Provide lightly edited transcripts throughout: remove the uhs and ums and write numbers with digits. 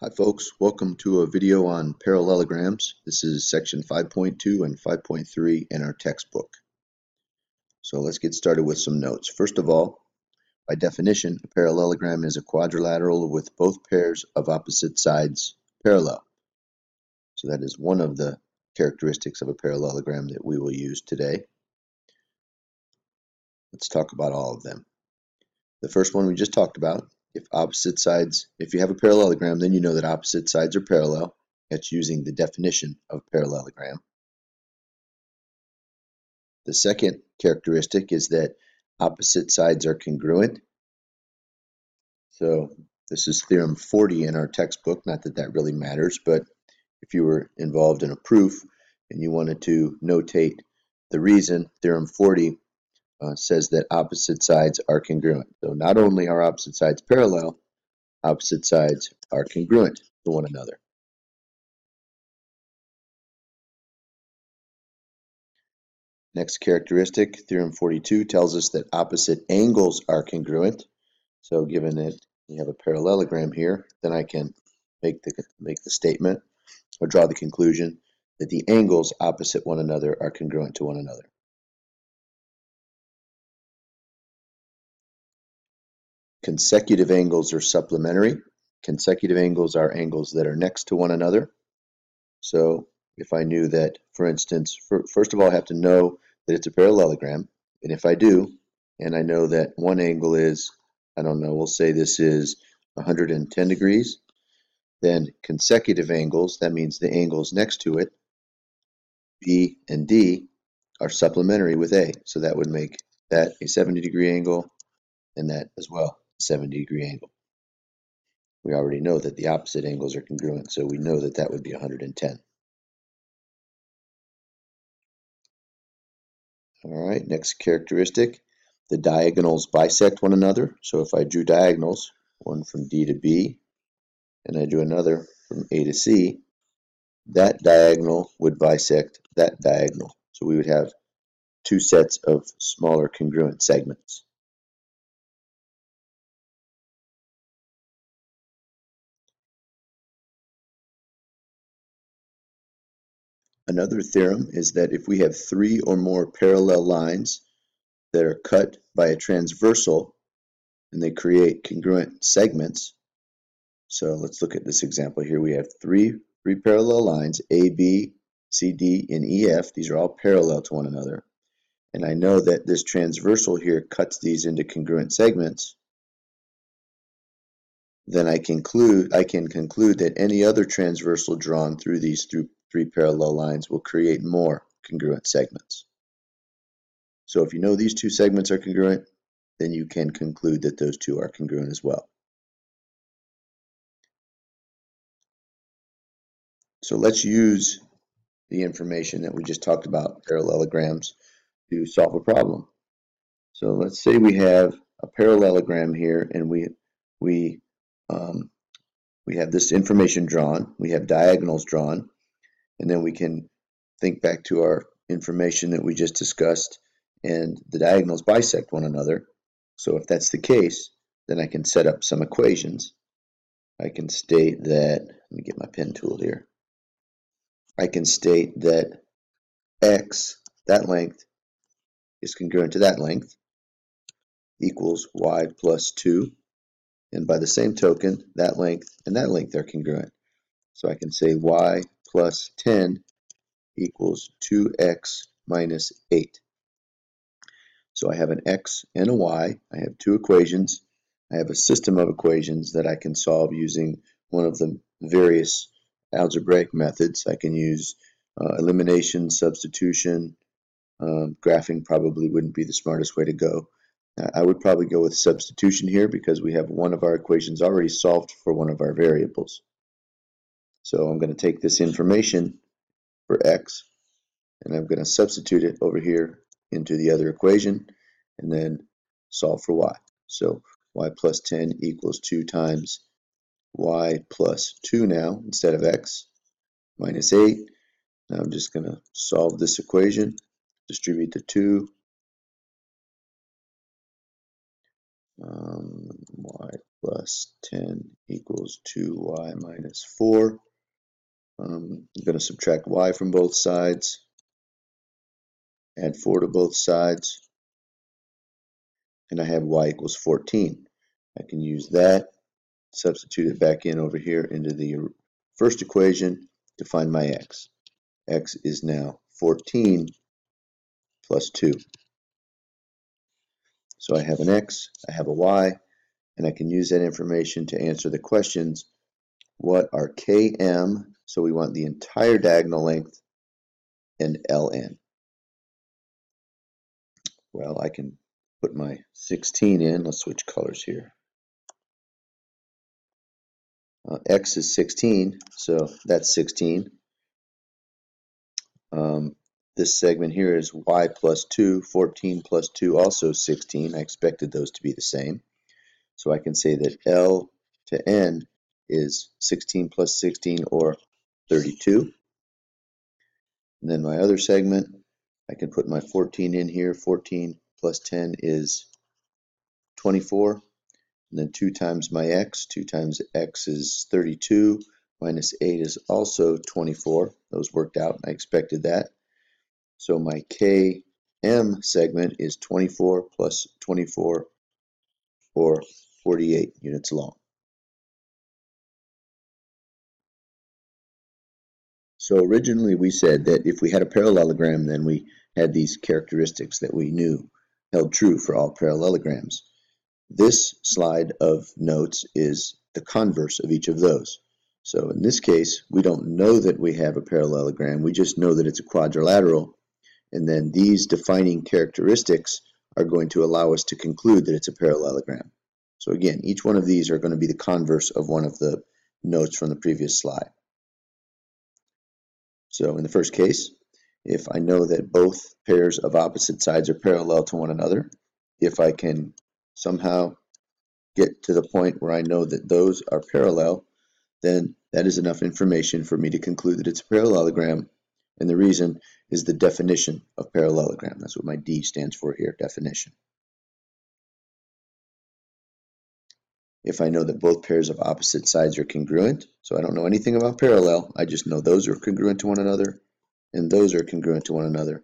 Hi folks, welcome to a video on parallelograms. This is section 5.2 and 5.3 in our textbook. So let's get started with some notes. First of all, by definition, a parallelogram is a quadrilateral with both pairs of opposite sides parallel. So that is one of the characteristics of a parallelogram that we will use today. Let's talk about all of them. The first one we just talked about, if you have a parallelogram, then you know that opposite sides are parallel. That's using the definition of parallelogram. The second characteristic is that opposite sides are congruent. So this is theorem 40 in our textbook, not that that really matters, but if you were involved in a proof and you wanted to notate the reason, theorem 40 says that opposite sides are congruent. So not only are opposite sides parallel, opposite sides are congruent to one another. Next characteristic, theorem 42 tells us that opposite angles are congruent. So given that we have a parallelogram here, then I can make the statement or draw the conclusion that the angles opposite one another are congruent to one another. Consecutive angles are supplementary. Consecutive angles are angles that are next to one another. So if I knew that, for instance, first of all, I have to know that it's a parallelogram. And if I do, and I know that one angle is, I don't know, we'll say this is 110 degrees, then consecutive angles, that means the angles next to it, B and D, are supplementary with A. So that would make that a 70-degree angle and that as well, a 70-degree angle. We already know that the opposite angles are congruent, so we know that that would be 110. All right, next characteristic, the diagonals bisect one another. So if I drew diagonals, one from D to B, and I drew another from A to C, that diagonal would bisect that diagonal. So we would have two sets of smaller congruent segments. Another theorem is that if we have three or more parallel lines that are cut by a transversal and they create congruent segments. So let's look at this example here. We have three parallel lines, A, B, C, D, and E, F. These are all parallel to one another. And I know that this transversal here cuts these into congruent segments. Then I can conclude that any other transversal drawn through these three parallel lines will create more congruent segments. So if you know these two segments are congruent, then you can conclude that those two are congruent as well. So let's use the information that we just talked about, parallelograms, to solve a problem. So let's say we have a parallelogram here, and we have this information drawn, we have diagonals drawn, and then we can think back to our information that we just discussed, and the diagonals bisect one another. So if that's the case, then I can set up some equations. I can state that, let me get my pen tool here. I can state that x, that length, is congruent to that length, equals y plus 2. And by the same token, that length and that length are congruent. So I can say y plus 10 equals 2x minus 8. So I have an x and a y. I have two equations. I have a system of equations that I can solve using one of the various algebraic methods. I can use elimination, substitution. Graphing probably wouldn't be the smartest way to go. I would probably go with substitution here because we have one of our equations already solved for one of our variables. So I'm going to take this information for x and I'm going to substitute it over here into the other equation and then solve for y. So y plus 10 equals 2 times y plus 2 now instead of x minus 8. Now I'm just going to solve this equation, distribute the 2, y plus 10 equals 2y minus 4. I'm going to subtract y from both sides, add 4 to both sides, and I have y equals 14. I can use that, substitute it back in over here into the first equation to find my x. X is now 14 plus 2. So I have an x, I have a y, and I can use that information to answer the questions. What are km, so we want the entire diagonal length, and ln? Well, I can put my 16 in. Let's switch colors here. X is 16, so that's 16. This segment here is y plus 2, 14 plus 2, also 16. I expected those to be the same. So I can say that L to N is 16 plus 16, or 32. And then my other segment, I can put my 14 in here. 14 plus 10 is 24. And then 2 times my x, 2 times x is 32, minus 8 is also 24. Those worked out, I expected that. So my km segment is 24 plus 24, or 48 units long. So originally we said that if we had a parallelogram, then we had these characteristics that we knew held true for all parallelograms. This slide of notes is the converse of each of those. So in this case, we don't know that we have a parallelogram, we just know that it's a quadrilateral, and then these defining characteristics are going to allow us to conclude that it's a parallelogram. So again, each one of these are going to be the converse of one of the notes from the previous slide. So in the first case, if I know that both pairs of opposite sides are parallel to one another, if I can somehow get to the point where I know that those are parallel, then that is enough information for me to conclude that it's a parallelogram, and the reason is the definition of parallelogram. That's what my D stands for here, definition. If I know that both pairs of opposite sides are congruent, so I don't know anything about parallel, I just know those are congruent to one another, and those are congruent to one another,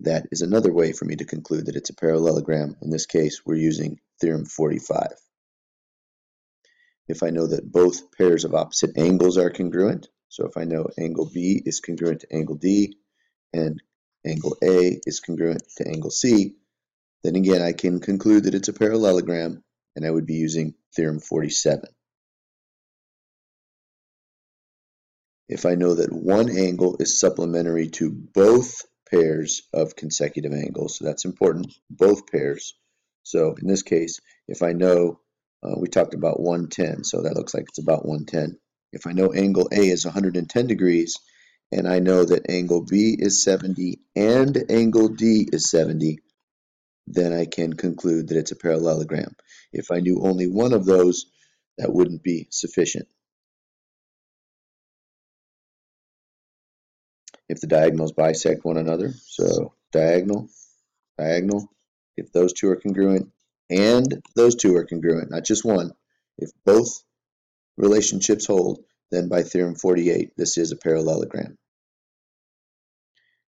that is another way for me to conclude that it's a parallelogram. In this case, we're using theorem 45. If I know that both pairs of opposite angles are congruent, so if I know angle B is congruent to angle D and angle A is congruent to angle C, then again I can conclude that it's a parallelogram, and I would be using theorem 47. If I know that one angle is supplementary to both pairs of consecutive angles, so that's important, both pairs. So in this case, if I know, we talked about 110, so that looks like it's about 110. If I know angle A is 110 degrees, and I know that angle B is 70 and angle D is 70, then I can conclude that it's a parallelogram. If I knew only one of those, that wouldn't be sufficient. If the diagonals bisect one another, so diagonal, diagonal, if those two are congruent and those two are congruent, not just one, if both relationships hold, then by theorem 48, this is a parallelogram.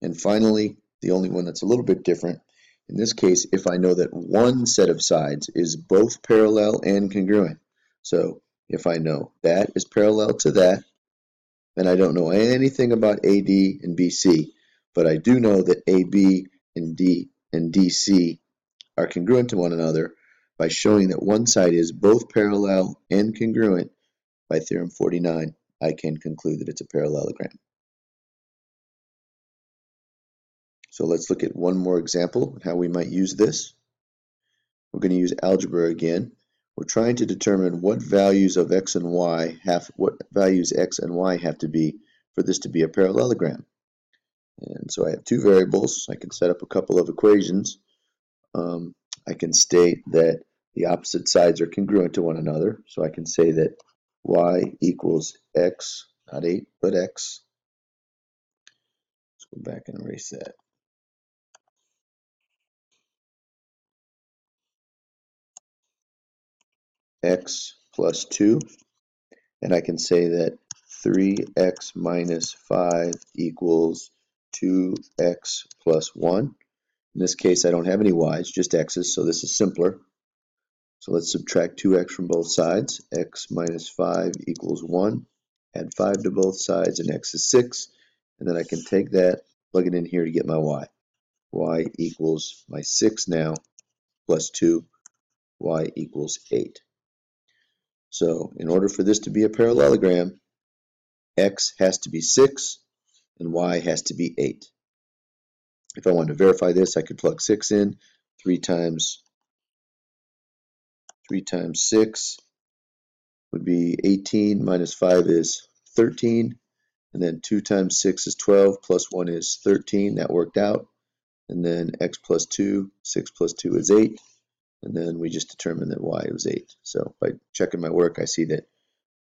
And finally, the only one that's a little bit different, in this case, if I know that one set of sides is both parallel and congruent, so if I know that is parallel to that, and I don't know anything about AD and BC, but I do know that AB and D and DC are congruent to one another by showing that one side is both parallel and congruent. By theorem 49, I can conclude that it's a parallelogram. So let's look at one more example of how we might use this. We're going to use algebra again. We're trying to determine what values of x and y what values x and y have to be for this to be a parallelogram. And so I have two variables. I can set up a couple of equations. I can state that the opposite sides are congruent to one another. So I can say that y equals x, not 8, but x. Let's go back and erase that. x plus 2, and I can say that 3x minus 5 equals 2x plus 1. In this case, I don't have any y's, just x's, so this is simpler. So let's subtract 2x from both sides. X minus 5 equals 1. Add 5 to both sides, and x is 6. And then I can take that, plug it in here to get my y. Y equals my 6 now, plus 2. Y equals 8. So in order for this to be a parallelogram, x has to be 6 and y has to be 8. If I wanted to verify this, I could plug 6 in. 3 times 6 would be 18, minus 5 is 13, and then 2 times 6 is 12, plus 1 is 13. That worked out. And then x plus 2, 6 plus 2 is 8, and then we just determined that y was 8. So by checking my work, I see that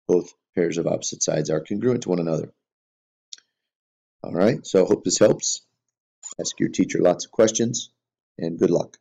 both pairs of opposite sides are congruent to one another. All right, so I hope this helps. Ask your teacher lots of questions, and good luck.